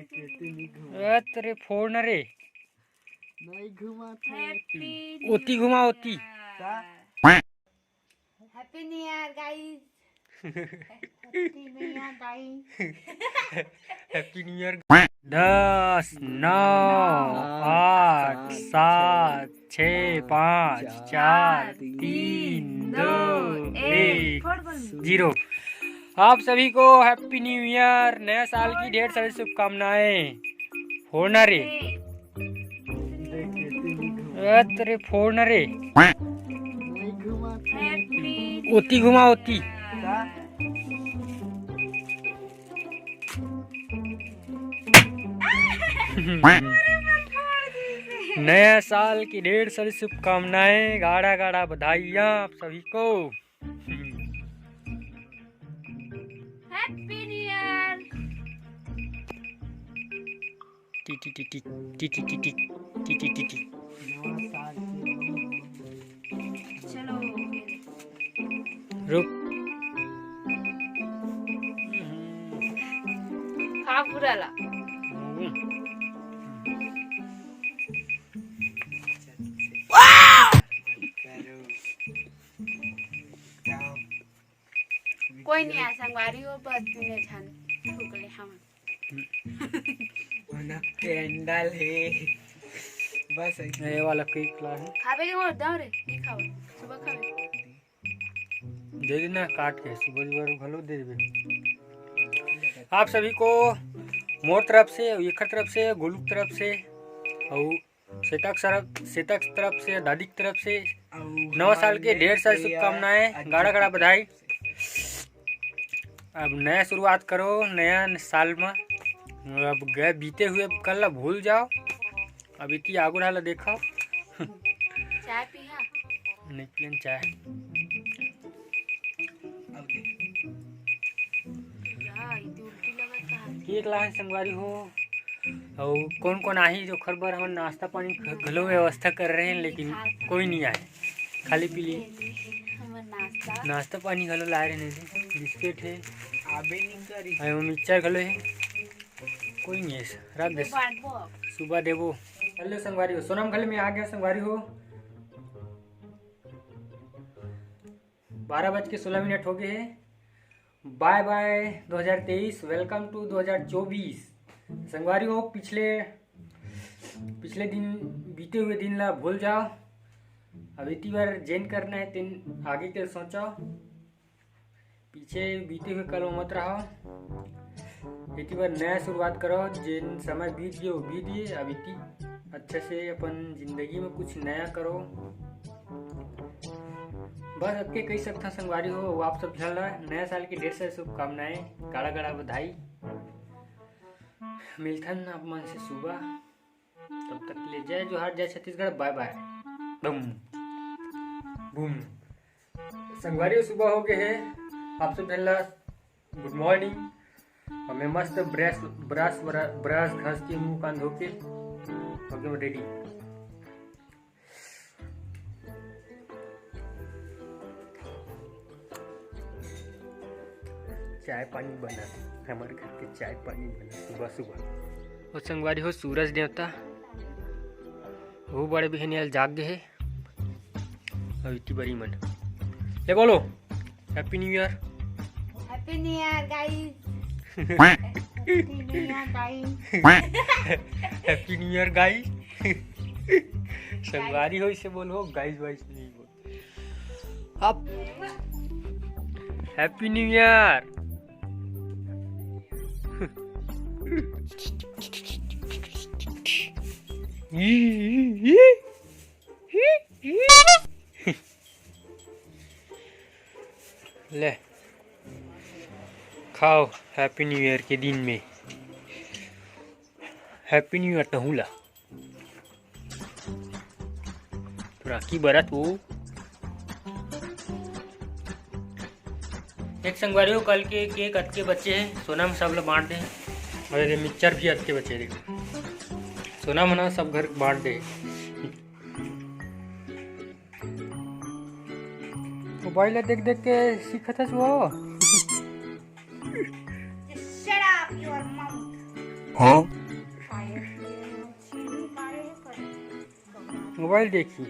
तेरे फोड़ न रे नहीं घुमा ओती घुमा ओती। Happy new year guys. Happy new year guys. Happy new year. 10 9 8 7 6 5 4 3 2 1 0। आप सभी को हैप्पी न्यू ईयर, नया साल की ढेर सारी शुभकामनाएं। फोड़ना रे तेरे फोड़ना रे ओती घुमा ओती। नया साल की ढेर सारी शुभकामनाएं, गाढ़ा गाढ़ा बधाइयाँ आप सभी को। Happy new year. T T T T T T T T T T T. चलो रुक खा पूरा ला। कोई नहीं आ संगवारी हो बस तूने छान ठुकले हम कैंडल है बस ये वाला केक ला है, खावे के और दाव रे नहीं खाओ सुबह खावे दे देना काट के, सुबह भलो दे देबे। आप सभी को मोर तरफ से, येखर तरफ से, गोलू तरफ से और सेतक तरफ से, दादी की तरफ से नवा साल के ढेर सारी शुभकामनाएं, गाढ़ा गाढ़ा बधाई। अब नया शुरुआत करो नया साल में। अब गए बीते हुए कल ला भूल जाओ, अब इतनी आगू ढाला देखो। चाय पिया नहीं पियन चाय। यार इतनी उल्टी लगत कहां केक ला संगवारी हो और कौन कौन आई जो खबर हम नाश्ता पानी घलो व्यवस्था कर रहे हैं, लेकिन कोई नहीं आए, खाली पी लिए। नाश्ता नाश्ता पानी घलो ला रहे नहीं, बिस्किट है आबे नहीं करी और मिक्सचर घलो है, कोई नहीं है। रख दे सुबह देवो। हेलो संगवारी हो, सोनम घले में आ गया संगवारी हो। 12:16 हो गए हैं। Bye bye 2023, welcome to 2024। संगवारी हो पिछले दिन बीते हुए दिन ला भूल जाओ, अब इतनी बार जेन करना है तीन आगे के सोचो, पीछे बीते हुए कल मत रहो। इतनी बार नया शुरुआत करो, जिन समय बीत गए वो बीत गए, अब इतनी अच्छे से अपन जिंदगी में कुछ नया करो। बस अब के कही सकता संगवारी हो, वो आप सब चल रहा है। नया साल की ढेर सारी शुभकामनाएं, गाढ़ा गाढ़ा बधाई। मिलथन आप मन से सुबह, तब तक ले जाए जो हार जाए छत्तीसगढ़। बाय बाय बम बूम। संगवारी सुबह हो गए हैं, आप सब चल गुड मॉर्निंग। हमें मस्त ब्रश घास के मुंह कान धो के ओके रेडी। चाय पानी बना, हमारे घर के चाय पानी बना सुबह सुबह। और संगवारी हो सूरज देवता वो बड़े बहन जाग गए है, और इतनी बड़ी मन ले बोलो happy new year. Happy new year guys. Happy new year guys. Happy new year guys. संगवारी हो इसे बोलो, गाइस वाइस नहीं बोल। अब हैप्पी न्यू ईयर। ले खाओ हैप्पी न्यू ईयर के दिन में। हैप्पी न्यू ईयर टहूला राखी बरत वो एक संगवारी हो। कल के केक अटके बच्चे हैं, सोना में सब लोग बांट दे, और ये मिक्सचर भी अटके बच्चे देखो, सोना मना सब घर बांट दे। मोबाइल देख देख के सीखत है वो। Shut up your mouth. Mobile देखी।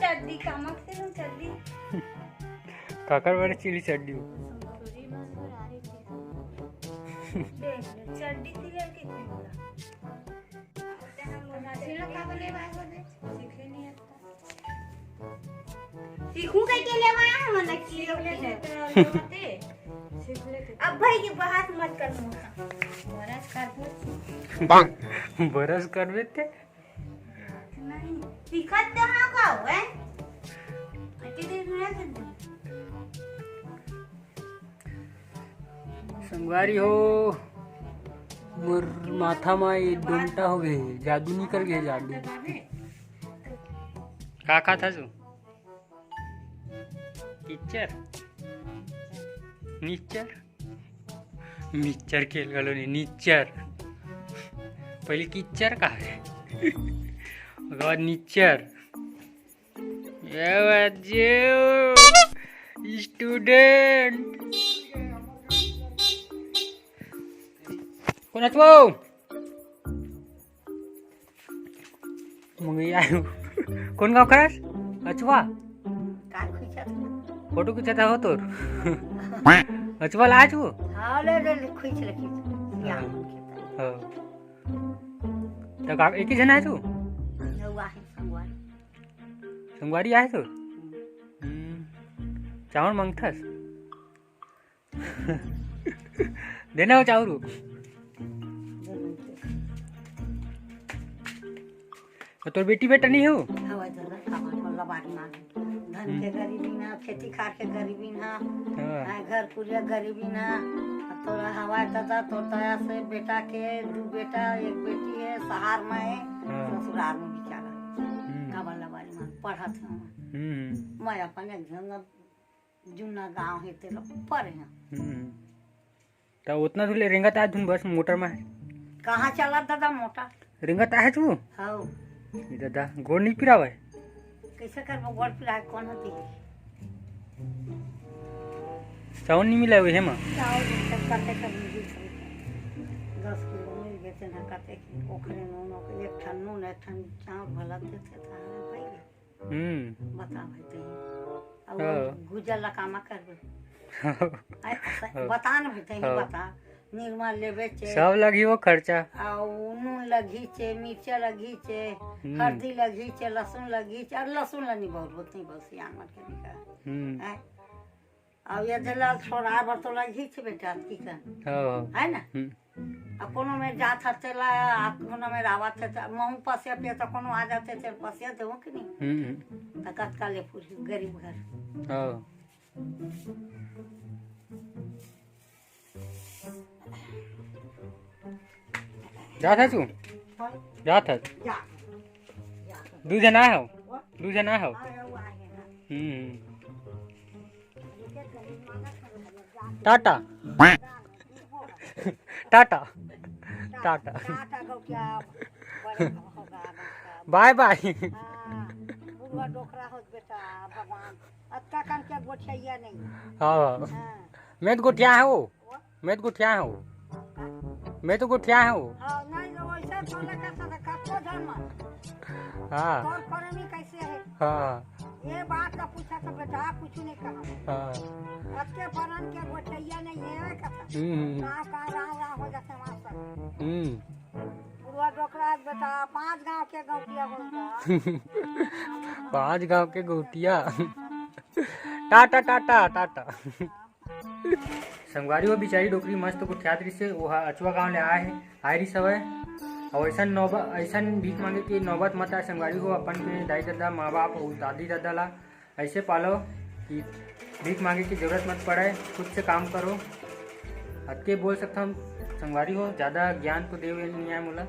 चड्डी कामक से लो चड्डी काकर वाले चिली चड्डी चड्डी थी यार कितनी बड़ा सिलो का बने भाई बोले सीखे नहीं आता सीखूं के लिए आया हम ना किलो ले अब भाई की बात मत कर मोटा बरस कर देते नहीं सीखत तो हाँ का हुआ है कितने दुनिया से संगवारी हो मोर माथा में डोमटा हो गए जादू निकल गए जादू का था तू कीचर नीचर मिक्सचर खेल गलो नहीं नीचर पहले कीचर का है उसके बाद नीचर स्टूडेंट कौन अचवा मग आयो कौन गाव खरास अचवा फोटो खिंचाता हो तोर अचवा लाज हो हाँ ले खुश लगी यहाँ तो का एक ही जन है तू संगवारी आए तो चावल मांगथस देना हो चावल तोर बेटी बेटा नहीं हो धन के गरीबी ना खेती खार के गरीबी ना घर पूरा गरीबी ना तोरा हवाई दादा तोता से बेटा के दो बेटा एक बेटी है सहार में है ससुराल में बेचारा काबला बारी में पढ़त है मैं अपन एक जंग जुना गांव है तेरा पर है तो उतना तुले रेंगत आज तुम बस मोटर में कहाँ चला दादा मोटा रेंगत है तू हाँ दादा गोड़ नहीं पिरावे कैसे कर वो गोड़ पिराए कौन होती है चावल नहीं मिला हुए है मां चावल करते कर 10 किलो मिल गए थे ना करते ओखरे नून के एक ठन नून एक ठन चावल भला देते था भाई बता भाई ते अब गुजर ला कामा करबे बता न भाई ते बता निर्मा लेबे चे सब लगी वो खर्चा आ नून लगी चे मिर्चा लगी चे हल्दी लगी चे लहसुन लगी चे और लहसुन लनी बहुत नहीं बस यान मत के निका है अब ये दलाल छोरा बर तो लगी चे बेटा की कर है ना अब कोनो में जात हतेला कोनो में रावत थे महू पसिया पे तो कोनो आ जाते थे पसिया देवो कि नहीं तकत का ले पूरी गरीब घर हां जा था तू जा था दू जना हो tata tata tata bye bye डोकरा हो बेटा भगवान अत्ता कान के गोठिया नहीं हां मैं तो गोठिया है वो मैं तो गोठिया है वो हां नहीं तो वैसे बोले का तो धर्म हां और परमी कैसे है हां ये बात का पूछा तो बेटा कुछ नहीं कहा हां अत्ते परन के गोठिया नहीं है का का राव हो जाते मास्टर पूरा डोकरा बेटा 5 गांव के गौटिया बोलता 5 गांव के गौटिया टाटा टाटा टाटा संगवारी वो बिचारी डोकरी मस्त को ख्यातरी से वो अचवा गांव ले आए है आयरी सब है और ऐसा भीख मांगे कि नौबत मत आए संगवारी हो अपन के दाई दादा माँ बाप और दादी दादा ला ऐसे पालो कि भीख मांगे की जरूरत मत पड़े खुद से काम करो अत्ते बोल सकता हूँ संगवारी हो ज़्यादा ज्ञान तो देव नहीं है मोला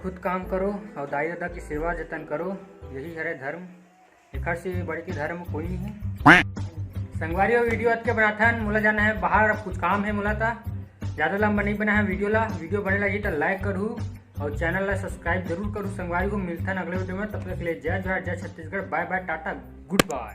खुद काम करो और दाई दादा की सेवा जतन करो यही है धर्म एक से बड़े के धर्म कोई नहीं है संगवारी और वीडियो के बनाथन मोला जाना है बाहर कुछ काम है मोला था ज़्यादा लंबा नहीं बना है वीडियो बने लगी तो लाइक करूँ और चैनल ला सब्सक्राइब जरूर करूँ। संगवारी को मिलता है अगले वीडियो में, तब तक ले जय जोहार, जय Chhattisgarh, bye bye, tata, good bye.